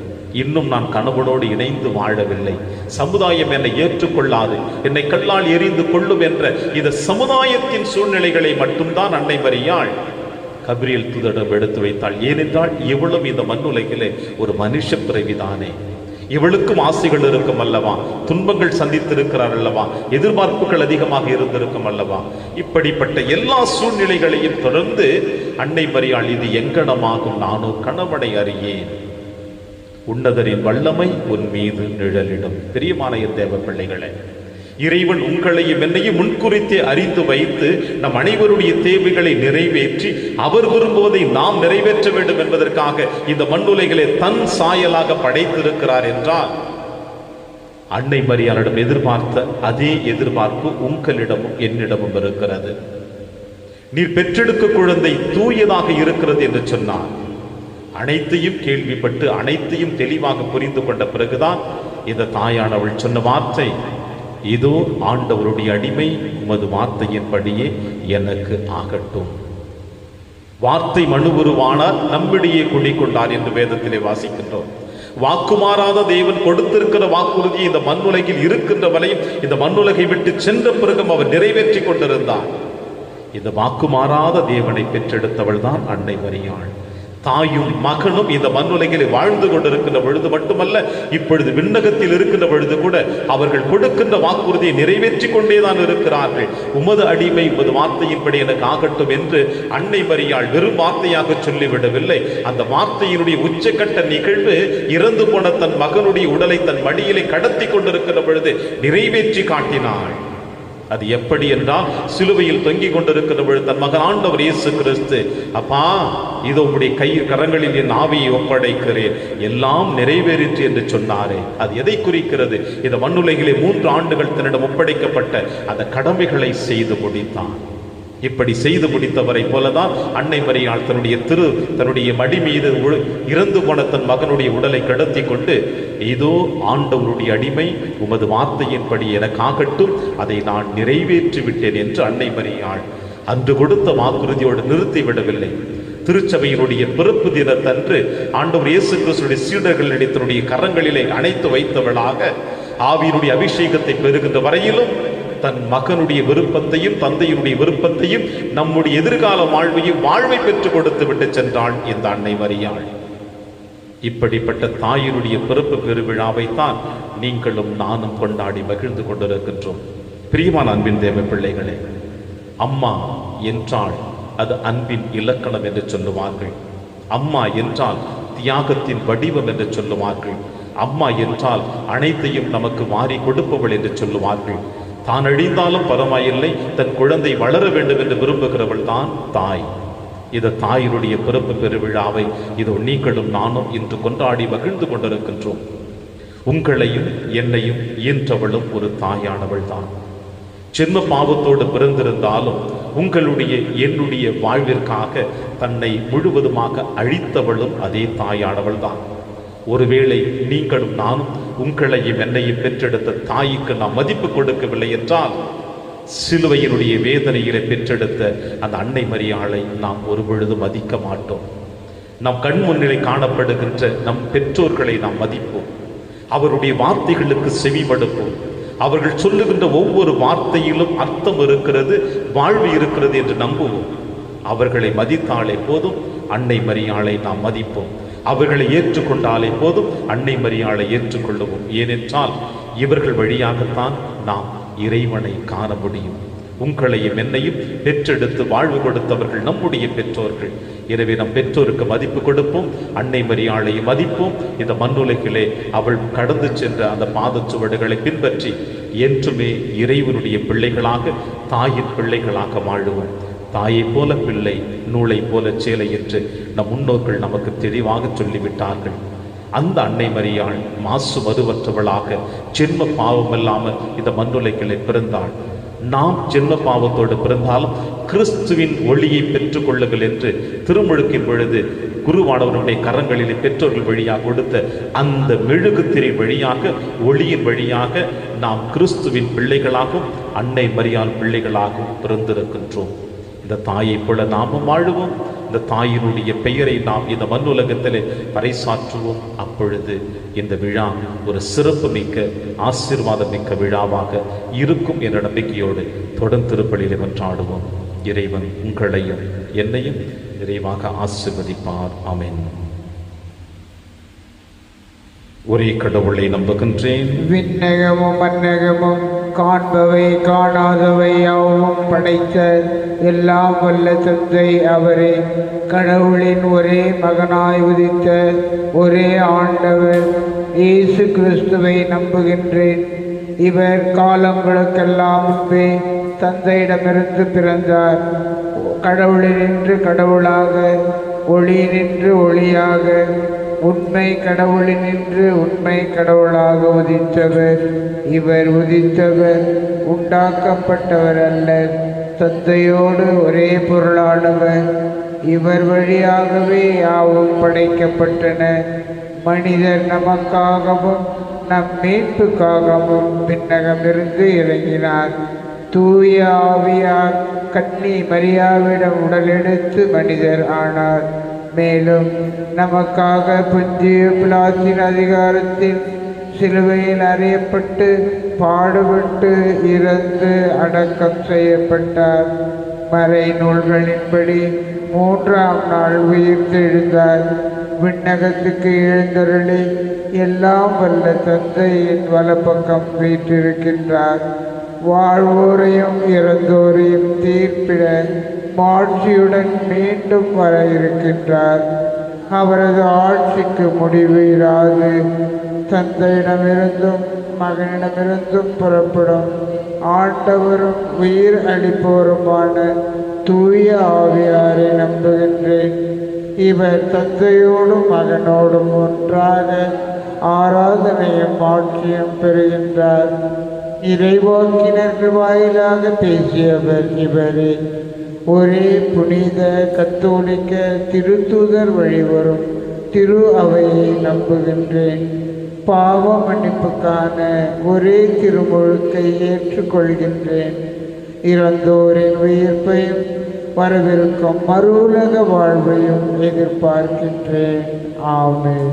S2: இன்னும் நான் கணவனோடு இணைந்து வாழவில்லை, சமுதாயம் என்னை ஏற்றுக்கொள்ளாது, என்னை கல்லால் எரிந்து கொள்ளும் என்ற இந்த சமுதாயத்தின் சூழ்நிலைகளை மட்டும்தான் அன்னை மரியாள் கபிரியேல் தூதரிடம் எடுத்து வைத்தாள். ஏனென்றால் இவளும் இந்த மண்ணுலகிலே ஒரு மனுஷ பிறவிதானே, இவளுக்கும் ஆசைகள் இருக்கும் அல்லவா, துன்பங்கள் சந்தித்திருக்கிறார் அல்லவா, எதிர்பார்ப்புகள் அதிகமாக இருந்திருக்கும் அல்லவா. இப்படிப்பட்ட எல்லா சூழ்நிலைகளையும் தொடர்ந்து அன்னை மரியாள் இது எங்கனமாகும், நானோ கணவனை அறியேன், உன்னதரின் வல்லமை உன் மீது நிழலிடும். பிரியமான தேவ பிள்ளைகளே, இறைவன் உங்களையும் என்னையும் முன்குறித்தே அறிந்து வைத்து நம் அனைவருடைய தேவைகளை நிறைவேற்றி அவர் விரும்புவதை நாம் நிறைவேற்ற வேண்டும் என்பதற்காக இந்த மண்ணுலகிலே தன் சாயலாக படைத்திருக்கிறார் என்றால், அன்னை மரியாளிடம் எதிர்பார்த்த அதே எதிர்பார்ப்பு உங்களிடமும் என்னிடமும் இருக்கிறது. நீர் பெற்றெடுக்க குழந்தை தூயதாக இருக்கிறது என்று சொன்னார். அனைத்தையும் கேள்விப்பட்டு அனைத்தையும் தெளிவாக புரிந்து கொண்ட பிறகுதான் இந்த தாயானவள் சொன்ன வார்த்தை, இதோ ஆண்டவருடைய அடிமை, உமது வார்த்தையின்படியே எனக்கு ஆகட்டும். வார்த்தை மனுவுருவானார், நம்மிடையே குடிக்கொண்டார் என்று வேதத்திலே வாசிக்கின்றோம். வாக்குமாறாத தேவன் கொடுத்திருக்கிற வாக்குறுதி இந்த மண்ணுலகில் இருக்கின்ற வரையும் இந்த மண்ணுலகை விட்டு சென்ற பிறகும் அவர் நிறைவேற்றி கொண்டிருந்தார். இந்த வாக்குமாறாத தேவனை பெற்றெடுத்தவள் தான் அன்னை மரியாள். தாயும் மகனும் இந்த மண்ணுலகில் வாழ்ந்து கொண்டிருக்கின்ற பொழுது மட்டுமல்ல, இப்பொழுது விண்ணகத்தில் இருக்கின்ற பொழுது கூட அவர்கள் கொடுக்கின்ற வாக்குறுதியை நிறைவேற்றி கொண்டேதான் இருக்கிறார்கள். உமது அடிமை உமது வார்த்தையின்படி எனக்கு ஆகட்டும் என்று அன்னை மரியாள் வெறும் வார்த்தையாக சொல்லிவிடவில்லை. அந்த வார்த்தையினுடைய உச்சக்கட்ட நிகழ்வு இறந்து போன தன் மகனுடைய உடலை தன் மடியிலே கடத்தி கொண்டிருக்கின்ற பொழுது நிறைவேற்றி காட்டினாள். அது எப்படி என்றால், சிலுவையில் தொங்கிக் கொண்டிருக்கிற பொழுது தன் மகன் ஆண்டவர் இயேசு கிறிஸ்து, அப்பா இதோ உம்முடைய கரங்களில் என் ஆவியை ஒப்படைக்கிறேன், எல்லாம் நிறைவேறிற்று என்று சொன்னாரே. அது எதை குறிக்கிறது? இந்த மண்ணுலகிலே 3 ஆண்டுகள் தன்னிடம் ஒப்படைக்கப்பட்ட அந்த கடமைகளை செய்து முடித்தான். இப்படி செய்து முடித்தவரை போலதான் அன்னை மரியாள் தன்னுடைய மடி மீது இறந்து போன தன் மகனுடைய உடலை கடத்தி கொண்டு, ஏதோ ஆண்டவருடைய அடிமை, உமது வார்த்தையின்படி எனக்காகட்டும், அதை நான் நிறைவேற்றி விட்டேன் என்று அன்னை மரியாள் அன்று கொடுத்த வாக்குறுதியோடு நிறுத்திவிடவில்லை. திருச்சபையினுடைய பிறப்பு தினத்தன்று ஆண்டவர் இயேசு கிறிஸ்துவின் சீடர்களிடையே தன்னுடைய கரங்களிலே அணைத்து வைத்தவளாக ஆவியினுடைய அபிஷேகத்தை பெறுகின்ற வரையிலும் தன் மகனுடைய விருப்பத்தையும் தந்தையினுடைய விருப்பத்தையும் நம்முடைய எதிர்கால வாழ்வை பெற்றுக் கொடுத்து விட்டு சென்றாள் இந்த அன்னை மரியாள். இப்படிப்பட்ட தாயினுடைய பிறப்பு பெருவிழாவைத்தான் நீங்களும் நானும் கொண்டாடி மகிழ்ந்து கொண்டிருக்கின்றோம். பிரியமான அன்பின் தேவ பிள்ளைகளே, அம்மா என்றால் அது அன்பின் இலக்கணம் என்று சொல்லுவார்கள். அம்மா என்றால் தியாகத்தின் வடிவம் என்று சொல்லுவார்கள். அம்மா என்றால் அனைத்தையும் நமக்கு வாரி கொடுப்பவள் என்று சொல்லுவார்கள். தான் அழிந்தாலும் பரவாயில்லை, தன் குழந்தை வளர வேண்டும் என்று விரும்புகிறவள் தான் தாய். இது தாயினுடைய பிறப்பு பெருவிழாவை இதோ நீங்களும் நானும் இன்று கொண்டாடி மகிழ்ந்து கொண்டிருக்கின்றோம். உங்களையும் என்னையும் ஈன்றவளும் ஒரு தாயானவள் தான். சின்ன பாவத்தோடு பிறந்திருந்தாலும் உங்களுடைய என்னுடைய வாழ்விற்காக தன்னை முழுவதுமாக அழித்தவளும் அதே தாயானவள் தான். ஒருவேளை நீங்களும் நானும் உங்களையும் என்னையும் பெற்றெடுத்த தாய்க்கு நாம் மதிப்பு கொடுக்கவில்லை என்றால், சிலுவையினுடைய வேதனையிலே பெற்றெடுத்த அந்த அன்னை மரியாளை நாம் ஒரு பொழுது மதிக்க மாட்டோம். நம் கண் முன்னிலை காணப்படுகின்ற நம் பெற்றோர்களை நாம் மதிப்போம். அவருடைய வார்த்தைகளுக்கு செவிமடுப்போம். அவர்கள் சொல்லுகின்ற ஒவ்வொரு வார்த்தையிலும் அர்த்தம் இருக்கிறது, வாழ்வு இருக்கிறது என்று நம்புவோம். அவர்களை மதித்தாலே போதும், அன்னை மரியாளை நாம் மதிப்போம். அவர்களை ஏற்றுக்கொண்டாலே போதும், அன்னை மரியாளை ஏற்றுக்கொள்ளுவோம். ஏனென்றால் இவர்கள் வழியாகத்தான் நாம் இறைவனை காண முடியும். உங்களையும் என்னையும் பெற்றெடுத்து வாழ்வு கொடுத்தவர்கள் நம்முடைய பெற்றோர்கள். எனவே நம் பெற்றோருக்கு மதிப்பு கொடுப்போம், அன்னை மரியாளையும் மதிப்போம். இந்த மண்ணுலகிலே அவள் கடந்து சென்ற அந்த பாதச்சுவடுகளை பின்பற்றி என்றுமே இறைவனுடைய பிள்ளைகளாக, தாயின் பிள்ளைகளாக வாழுவோம். தாயை போல பிள்ளை, நூலை போல சேலை என்று நம் முன்னோர்கள் நமக்கு தெளிவாக சொல்லிவிட்டார்கள். அந்த அன்னை மரியாள் மாசு மறுவற்றவளாக ஜென்ம பாவம் இல்லாமல் இந்த மண்ணுலகிலே பிறந்தாள். நாம் ஜென்ம பாவத்தோடு பிறந்தாலும் கிறிஸ்துவின் ஒளியை பெற்றுக் கொள்ளுங்கள் என்று திருமுழுக்கின் பொழுது குருவானவருடைய கரங்களிலே பெற்றோர்கள் வழியாக கொடுத்த அந்த மெழுகுத்திரை வழியாக, ஒளியின் வழியாக நாம் கிறிஸ்துவின் பிள்ளைகளாகவும் அன்னை மரியாள் பிள்ளைகளாகவும் பிறந்திருக்கின்றோம். இந்த தாயை போல நாமும் வாழுவோம். இந்த தாயினுடைய பெயரை நாம் இந்த மண்ணுலகத்திலே பறைசாற்றுவோம். அப்பொழுது இந்த விழா ஒரு சிறப்பு மிக்க, ஆசீர்வாதம் மிக்க விழாவாக இருக்கும் என்ற நம்பிக்கையோடு தொடர்ந்து திருப்பலியிலே கொண்டாடுவோம். இறைவன் உங்களையும் என்னையும் நிறைவாக ஆசீர்வதிப்பார். ஆமென். ஒரே கடவுளை நம்புகின்றேன்.
S3: விண்ணகமும் மன்னகமும் காண்பவை காணாதவை யாவும் படைத்த எல்லாம் வல்ல தந்தை அவரே, கடவுளின் ஒரே மகனாய் உதித்த ஒரே ஆண்டவர் இயேசு கிறிஸ்துவை நம்புகின்றேன். இவர் காலங்களுக்கெல்லாம் முன்பே தந்தையிடமிருந்து பிறந்தார். கடவுளினின்று கடவுளாக, ஒளியினின்று ஒளியாக, உண்மை கடவுளினின்று உண்மை கடவுளாக உதித்தவர். இவர் உதித்தவர், உண்டாக்கப்பட்டவர் அல்ல, தந்தையோடு ஒரே பொருளானவர். இவர் வழியாகவே யாவும் படைக்கப்பட்டன. மனிதர் நமக்காகவும் நம் மீட்புக்காகவும் விண்ணகமிருந்து இறங்கினார். தூய ஆவியார் கன்னி மரியாவிடம் உடலெடுத்து மனிதர் ஆனார். மேலும் நமக்காக புந்திய பிலாத்தின் அதிகாரத்தில் சிலுவையில் அறையப்பட்டு பாடுபட்டு இறந்து அடக்கம் செய்யப்பட்டார். மறை நூல்களின்படி 3ஆம் நாள் உயிர்த்தெழுந்தார். விண்ணகத்துக்கு எழுந்தருளி எல்லாம் வல்ல தந்தையின் வலப்பக்கம் வீற்றிருக்கின்றார். வாழ்வோரையும் இறந்தோரையும் தீர்ப்பிட மாட்சியுடன் மீண்டும் வர இருக்கின்றார். அவரது ஆட்சிக்கு முடிவு இராது. தந்தையிடமிருந்தும் மகனிடமிருந்தும் புறப்படும் ஆண்டவரும் உயிர் அளிப்போருமான தூய ஆவியாரை நம்புகின்றேன். இவர் தந்தையோடும் மகனோடும் ஒன்றாக ஆராதனையும் ஆட்சியும் பெறுகின்றார். இறைவாக்கினர்கள் வாயிலாக பேசியவர் இவரே. ஒரே புனித கத்தோலிக்க திருத்தூதர் வழிவரும் திரு அவையை நம்புகின்றேன். பாவ மன்னிப்புக்கான ஒரே திருமுழுக்கை ஏற்றுக்கொள்கின்றேன். இறந்தோரின் உயிர்ப்பையும் வரவிருக்கும் மறு உலக வாழ்வையும் எதிர்பார்க்கின்றேன். ஆமென்.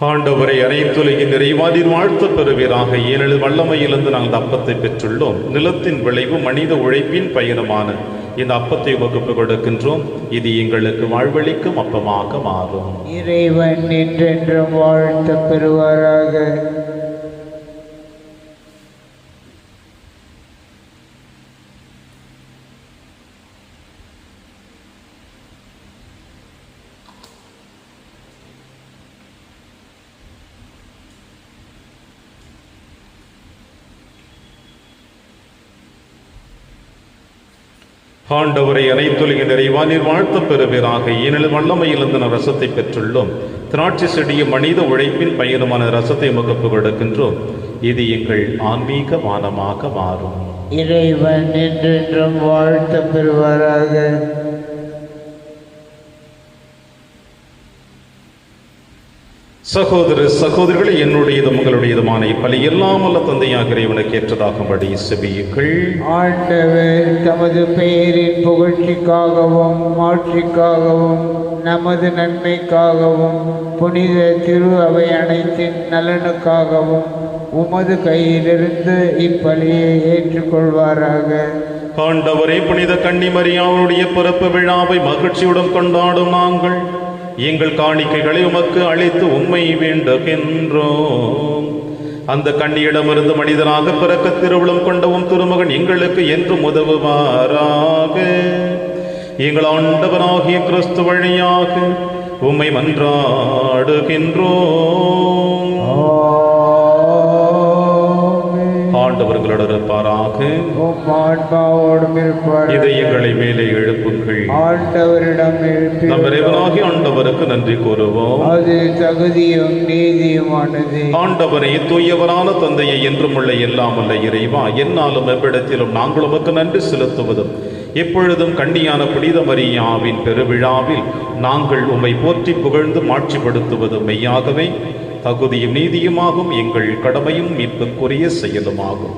S2: ஆண்டவரை அனைத்துலகின் நிறைவாதிர் வாழ்த்து பெறுவீராக. ஏனெனில் வல்லமையிலிருந்து நாங்கள் அப்பத்தை பெற்றுள்ளோம். நிலத்தின் விளைவு மனித உழைப்பின் பயணமான இந்த அப்பத்தை வகுப்பு கொடுக்கின்றோம். இது எங்களுக்கு வாழ்வளிக்கும் அப்பமாக மாறும்.
S3: இறைவன் என்றென்றும் வாழ்த்து பெறுவாராக.
S2: ஆண்டவரை அனைத்துலகின் நிறைவானில் வாழ்த்து பெறுவீராக. ஏனெனில் வல்லமையிலிருந்து ரசத்தை பெற்றுள்ளோம். திராட்சை செடிய மனித உழைப்பின் பயணமான ரசத்தை முகப்பு கொடுக்கின்றோம். இது எங்கள் ஆன்மீக மானமாக மாறும்.
S3: இறைவன் என்றென்றும் வாழ்த்து பெறுவாராக.
S2: சகோதர சகோதரிகளை, என்னுடையதும் உங்களுடையதுமான இப்பலி எல்லாம் வல்ல தந்தையாக இறைவனுக்கு ஏற்றதாகும்படி செபியுங்கள்.
S3: ஆண்டவர் தமது பெயரின் புகழ்ச்சிக்காகவும் மாட்சிக்காகவும் நமது நன்மைக்காகவும் புனித திரு அவை அனைத்தின் நலனுக்காகவும் உமது கையிலிருந்து இப்பலியை ஏற்றுக்கொள்வாராக.
S2: ஆண்டவரே, புனித கன்னிமரியாவுடைய பிறப்பு விழாவை மகிழ்ச்சியுடன் கொண்டாடும் நாங்கள் எங்கள் காணிக்கைகளை உமக்கு அளித்து உம்மை வேண்டுகின்றோம். அந்த கன்னியிடமிருந்து மனிதனாக பிறக்க திருவுளம் கொண்டவும் திருமகன் எங்களுக்கு என்றும் உதவுவாராக. எங்கள் ஆண்டவராகிய கிறிஸ்து வழியாக உம்மை மன்றாடுகின்றோம். ஆண்டவர்களோடு இருப்பாராக. இதயங்களை மேலே எழுப்புங்கள். நம் இறைவனாகிய ஆண்டவருக்கு நன்றி கூறுவோம்.
S3: அது தகுதியும் நீதியுமானது.
S2: ஆண்டவரே, தூயவரான தந்தையை என்றும் உள்ள எல்லாம் உள்ள இறைவா, என்னாலும் எவ்விடத்திலும் நாங்கள் உமக்கு நன்றி செலுத்துவதும் எப்பொழுதும் கன்னியான புனித மரியாவின் பெருவிழாவில் நாங்கள் உம்மை போற்றி புகழ்ந்து மாட்சிப்படுத்துவதும் மெய்யாகவே தகுதியும் நீதியுமாகும், எங்கள் கடமையும் மீட்புக்குரிய செயலுமாகும்.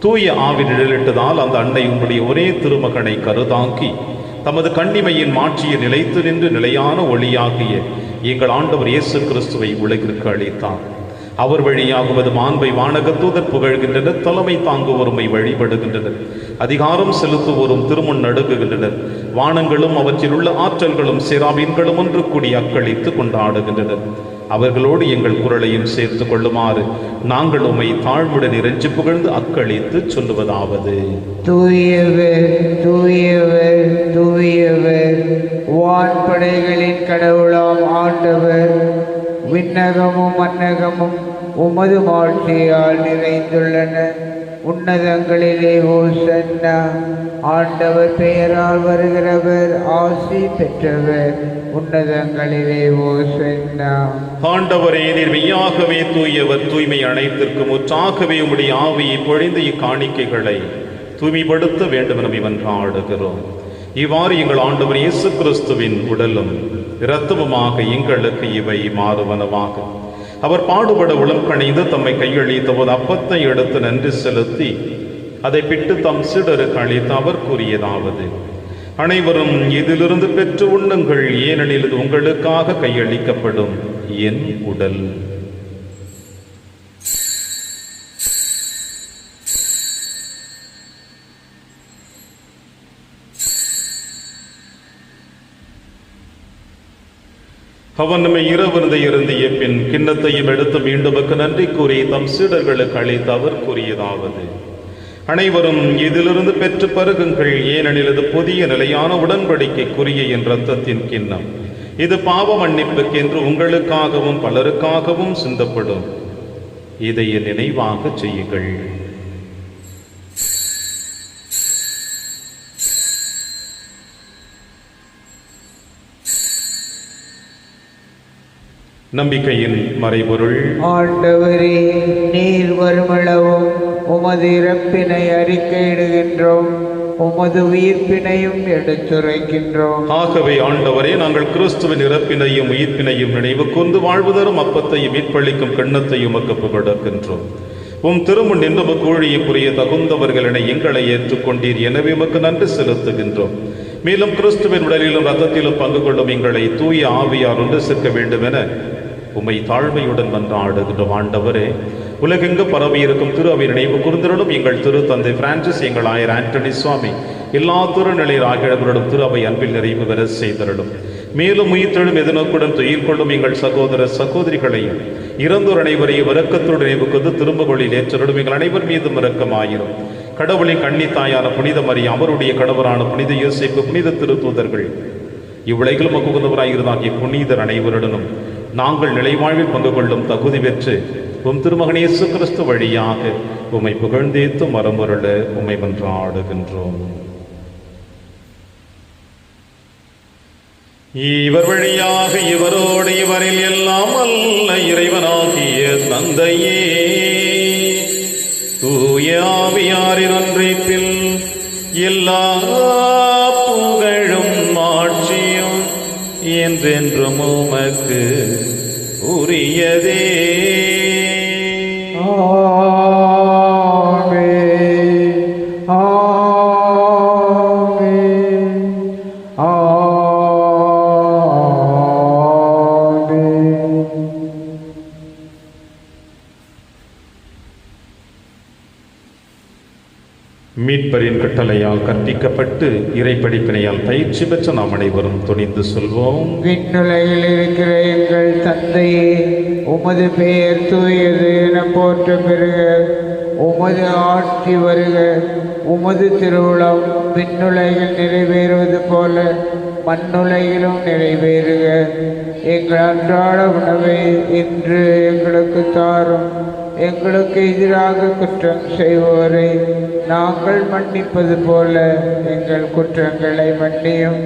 S2: தூய ஆவி நிழலிட்டதால் அந்த அன்னை உம்முடைய ஒரே திருமகனை கருதாக்கி தமது கன்னிமையின் மாட்சியை நிலைத்து நின்று நிலையான ஒளியாகிய எங்கள் ஆண்டவர் இயேசு கிறிஸ்துவை உலகிற்கு அளித்தார். அவர் வழியாகுவது மாண்பை வானக தூதர் புகழ்கின்றனர். தலைமை தாங்குவோருமை வழிபடுகின்றனர். அதிகாரம் செலுத்துவோரும் திருமுன் நடுங்குகின்றனர். வானங்களும் அவற்றில் உள்ள ஆற்றல்களும் சேராபீன்களும் ஒன்று கூடி அக்களித்து கொண்டாடுகின்றனர். அவர்களோடு எங்கள் குரலையும் சேர்த்து கொள்ளுமாறு நாங்கள் உம்மை தாழ்வுடன் இறைஞ்சி புகழ்ந்து அக்களித்து சொல்லுவதாவது:
S3: தூயவர் தூயவர் தூயவர், வான்படைகளின் கடவுளாம் ஆண்டவர். விண்ணகமும் மன்னகமும் உமது மாட்சியால் நிறைந்துள்ளன. உன்னதங்களிலே ஓசன்னா. ஆண்டவர் பெயரால் வருகிறவர் ஆசி பெற்றவர். உன்னதங்களிலே ஓசன்னா.
S2: ஆண்டவரே, நீர் மெய்யாகவே தூயவர். தூய்மை அனைத்திற்கும் முற்றாகவே உம்முடைய ஆவியை பொழிந்து இக்காணிக்கைகளை தூய்மைப்படுத்த வேண்டும் என வென்றாடுகிறோம். இவ்வாறு எங்கள் ஆண்டவர் இயேசு கிறிஸ்துவின் உடலும் இரத்தமுமாக எங்களுக்கு இவை மாறுவனவாக. அவர் பாடுபட உளம் கணிந்து தம்மை கையளித்த போது அப்பத்தை எடுத்து நன்றி செலுத்தி அதை பிட்டு தம் சீடருக்கு அளித்து அவர் கூறியதாவது: அனைவரும் இதிலிருந்து பெற்று உண்ணுங்கள், ஏனெனில் இது உங்களுக்காக கையளிக்கப்படும் என் உடல். அவன் நம்மை இரவிருந்தை இருந்திய பின் கிண்ணத்தையும் எடுத்து மீண்டும் நன்றி கூறி தம் சீடர்களுக்கு அளித்து அவர் கூறியதாவது: அனைவரும் இதிலிருந்து பெற்று பருகுங்கள், ஏனெனில் இது புதிய நிலையான உடன்படிக்கைக்குரிய என் இரத்தத்தின் கிண்ணம். இது பாவ மன்னிப்புக்கென்று உங்களுக்காகவும் பலருக்காகவும் சிந்தப்படும். இதை என் நினைவாக செய்யுங்கள். நம்பிக்கையின் மறைபொருள்.
S3: ஆண்டவரே, நீர் வருமளவும் உமது இறப்பினை அறிக்கையிடுகின்றோம், உமது உயிர்ப்பினையும் எடுத்துரைக்கின்றோம்.
S2: ஆகவே ஆண்டவரே, நாங்கள் கிறிஸ்துவின் இறப்பினையும் உயிர்ப்பினையும் நினைவு கூர்ந்து வாழ்வு தரும் அப்பத்தையும் மீட்பளிக்கும் கிண்ணத்தையும் உமக்கு கொடுக்கின்றோம். உம் திருமுன் நின்று உமக்கு ஊழியம் புரிய தகுந்தவர்களினை எங்களை ஏற்றுக்கொண்டீர். எனவே உமக்கு நன்றி செலுத்துகின்றோம். மேலும் கிறிஸ்துவின் உடலிலும் இரத்தத்திலும் பங்கு கொள்ளும் எங்களை தூய ஆவியார் ஒன்று சேர்க்க வேண்டும் என உம்மை தாழ்மையுடன் மன்றாடுகின்றோம். ஆண்டவரே, உலகெங்கு பரவி இருக்கும் திரு அவை நினைவு கூர்ந்திருளும். எங்கள் திரு தந்தை பிரான்சிஸ், எங்கள் ஆயர் ஆண்டனி சுவாமி, எல்லா திருநிலையர் ஆகியோரும் திரு அவை அன்பில் நிறைவு பெற செய்தருளும். மேலும் உயிர்த்தெழும் எதிர்நோக்குடன் துயில் கொள்ளும் எங்கள் சகோதர சகோதரிகளையும் இறந்தோர் அனைவரையும் இரக்கத்தோடு நினைவு கொண்டு திரும்புகளில் ஏற்றருளும். எங்கள் அனைவர் மீதும் இரக்கமாயிரும். கடவுளின் கன்னித்தாயான புனித மரியா, அவருடைய கணவரான புனித யோசேப்பு, புனித திருத்தூதர்கள், இவ்வுலகிலும் மகுந்தவராயிருந்தாகிய புனிதர் அனைவருடனும் நாங்கள் நிலைவாழ்வில் பங்கு கொள்ளும் தகுதி பெற்று உம் திருமகன் இயேசு கிறிஸ்து வழியாக உம்மை புகழ்ந்தேத்து மரமுருள உம்மை மன்றாடுகின்றோம். இவர் வழியாக இவரோடு இவரில் எல்லாம் அல்ல இறைவனாகிய தந்தையே, தூய ஆவியாரின் ஒன்றிப்பில் எல்லா புகழும் ஆட்சியும் என்றென்றும் உமக்கு உரியதே. மீட்பரின் கட்டளையால் கற்பிக்கப்பட்டு இறைப்படிப்பினையால் பயிற்சி பெற்ற நாம் அனைவரும் துணிந்து சொல்வோம்.
S3: விண்ணுலகில் இருக்கிற எங்கள் தந்தையே, உமது பெயர் தூயது என போற்ற பெறுக. உமது ஆட்சி வருக. உமது திருவுளம் விண்ணுலகில் நிறைவேறுவது போல மண்ணுலகிலும் நிறைவேறுக. எங்கள் அன்றாட உணவை இன்று எங்களுக்கு தாரும். எங்களுக்கு எதிராக குற்றம் செய்வோரை நாங்கள் மன்னிப்பது போல எங்கள் குற்றங்களை மன்னியும்.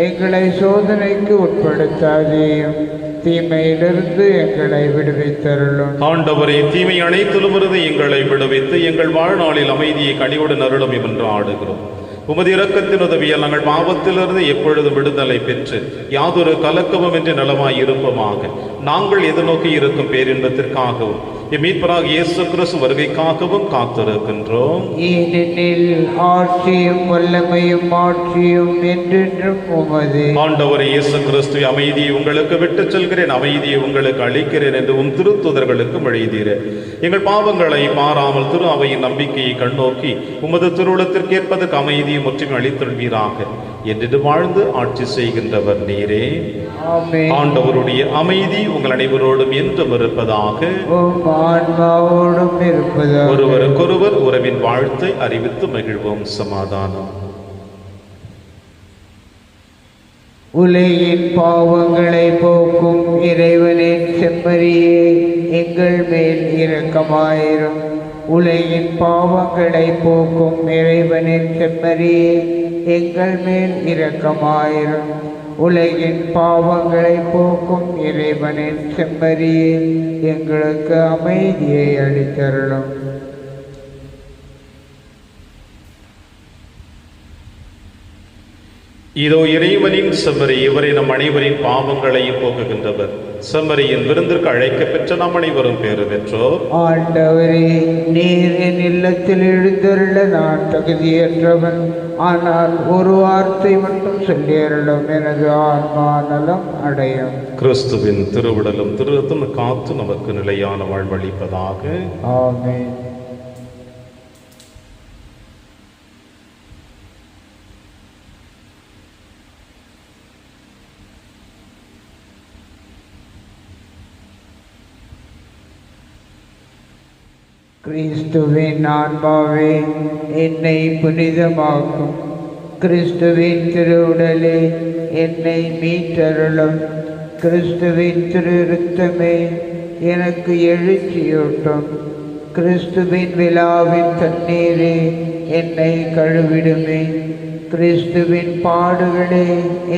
S3: எங்களை சோதனைக்கு உட்படுத்தாதேயும், தீமையிலிருந்து எங்களை விடுவித்தருளும்.
S2: ஆண்டவரே, தீமை அனைத்திலும் இருந்து எங்களை விடுவித்து எங்கள் வாழ்நாளில் அமைதியை கனிவுடன் அருளும் என்று ஆடுகிறோம். உமது இரக்கத்தின் உதவியால் நாங்கள் பாவத்திலிருந்து எப்பொழுதும் விடுதலை பெற்று யாதொரு கலக்கமும் என்று நலமாய் இருப்போமாக. நாங்கள் எதிர்நோக்கி இருக்கும் பேரின்பத்திற்காகவும் மீட்பராக இயேசு கிறிஸ்து வருகைக்காகவும் காத்திருக்கின்றோம்.
S3: ஏனெனில் ஆட்சியும் வல்லமையும் ஆட்சியும் என்றென்றும் உமது.
S2: ஆண்டவரே இயேசு கிறிஸ்துவை, அமைதியை உங்களுக்கு விட்டுச் செல்கிறேன், அமைதியை உங்களுக்கு அளிக்கிறேன் என்று உம் திருத்தூதர்களுக்கும் எழுதீர். எங்கள் பாவங்களை பாராமல் திரு அவையின் நம்பிக்கையை கண்ணோக்கி உமது திருவுளத்திற்கு ஏற்பதற்கு அமைதியை முற்றிலும் அளித்தல்வீராக. என்று வாழ்ந்து ஆட்சி செய்கின்றவர் நீரே. ஆண்டவருடைய அமைதி உங்கள் அனைவரோடும் என்றும் இருப்பதாக. ஒருவருக்கொருவர் உறவின் வாழ்த்தை அறிவித்து மகிழ்வோம். சமாதானம்.
S3: உலகின் பாவங்களை போக்கும் இறைவனின் செம்மறியே, எங்கள் மேல் இரக்கமாயிரும். உலகின் பாவங்களை போக்கும் இறைவனின் செம்மறியே, எங்கள் மேல் இரக்கமாயிரும். உலகின் பாவங்களை போக்கும் இறைவனின் செம்மறியே, எங்களுக்கு அமைதியை அளித்தருளும்.
S2: இதோ இறைவனின் செம்மறி, இவரை நம் அனைவரின் பாவங்களையும் போக்குகின்றவர். செம்மறியின் விருந்திற்கு அழைக்கப்பெற்ற நாம் அனைவரும் பேறு பெற்றோர்.
S3: ஆண்டவரே, நீர் என் இல்லத்தில் எழுந்தருள நான் தகுதியற்றவன். ஆனால் ஒரு வார்த்தை மட்டும் சொல்லியருளும், எனது ஆன்மா நலம் அடையும்.
S2: கிறிஸ்துவின் திருவுடலும் திருரத்தம் காத்து நமக்கு நிலையான வாழ்வளிப்பதாக.
S3: ஆமென். கிறிஸ்துவின் ஆன்மாவே என்னை புனிதமாக்கும். கிறிஸ்துவின் திருவுடலே என்னை மீட்டருளும். கிறிஸ்துவின் திரு இரத்தமே எனக்கு எழுச்சியூட்டும். கிறிஸ்துவின் விழாவின் தண்ணீரே என்னை கழுவிடுமே. கிறிஸ்துவின் பாடுகளே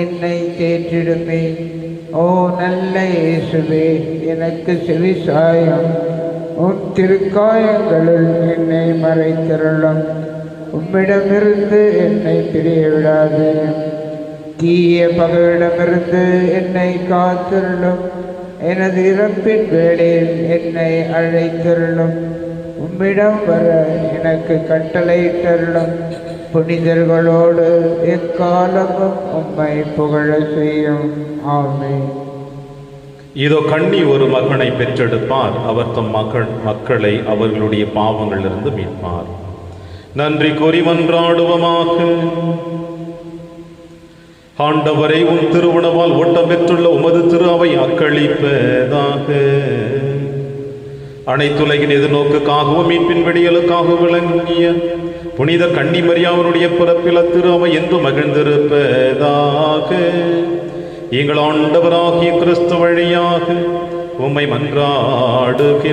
S3: என்னை தேற்றிடுமே. ஓ நல்ல இயேசுவே, எனக்கு செவிசாயம். உன் திருக்காயங்களுள் என்னை மறைத்திருளும். உம்மிடமிருந்து என்னை பிரிய விடாது. தீய பகையிடமிருந்து என்னை காத்திருளும். எனது இறப்பின் வேளையில் என்னை அழைத்திருளும். உம்மிடம் வர எனக்கு கட்டளையிட்டருளும். புனிதர்களோடு எக்காலமும் உம்மை புகழ செய்யும். ஆமென்.
S2: இதோ கண்ணி ஒரு மகனை பெற்றெடுப்பார். அவர் தம் மக்களை அவர்களுடைய பாவங்களிலிருந்து மீட்பார். நன்றி கூறி மன்றாடுவமாக. ஆண்டவரை உம் திருவுணவால் ஓட்டம் பெற்றுள்ள உமது திரு அவை அக்களிப்பதாக. அனைத்துலகின் எதிர்நோக்குக்காகவும் மீட்பின் விடியலுக்காக விளங்கிய புனித கன்னிமரியாவுடைய பிறப்பில திரு அவை என்று மகிழ்ந்திருப்பதாக. எங்கள் ஆண்டவராகிய கிறிஸ்து வழியாக உம்மை மன்றாடுகின்றோம்.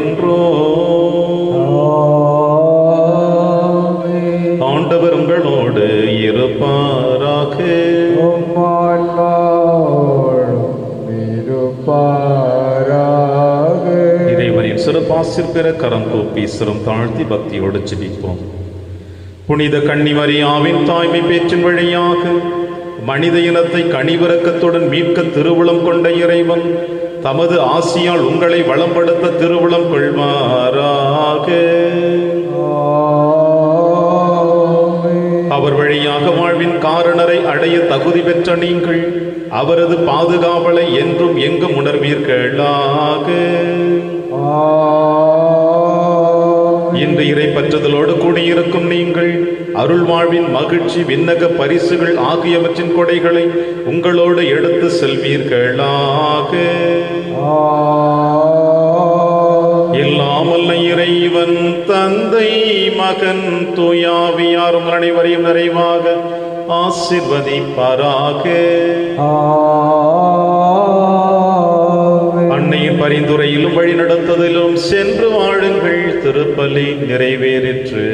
S2: ஆண்டவர் உங்களோடு இருப்பாராக. இறைவனின் சிறப்பாசிர் பெற கரம் கூப்பி சிரம் தாழ்த்தி பக்தியோடு ஜெபிப்போம். புனித கன்னிமரியாவின் தாய்மை பேற்றின் வழியாக மனித இனத்தை கனிவிரக்கத்துடன் மீட்க திருவுளம் கொண்ட இறைவன் தமது ஆசியால் உங்களை வளம்படுத்த திருவுளம் கொள்வாராக. அவர் வழியாக வாழ்வின் காரணரை அடைய தகுதி பெற்ற நீங்கள் அவரது பாதுகாவலை என்றும் எங்கும் உணர்வீர்களாக. இன்று இறை பற்றுதலோடு கூடியிருக்கும் நீங்கள் அருள் வாழ்வின் மகிழ்ச்சி விண்ணக பரிசுகள் ஆகியவற்றின் கொடைகளை உங்களோடு எடுத்து செல்வீர்களாக. எல்லாமல்ல இறைவன் தந்தை மகன் தூயாவியாரும் அனைவரையும் நிறைவாக ஆசீர்வதிப்பாராக. அன்னையின் பரிந்துரையிலும் வழிநடத்துதலும் சென்று வாழுங்கள். திருப்பலி நிறைவேறிற்று.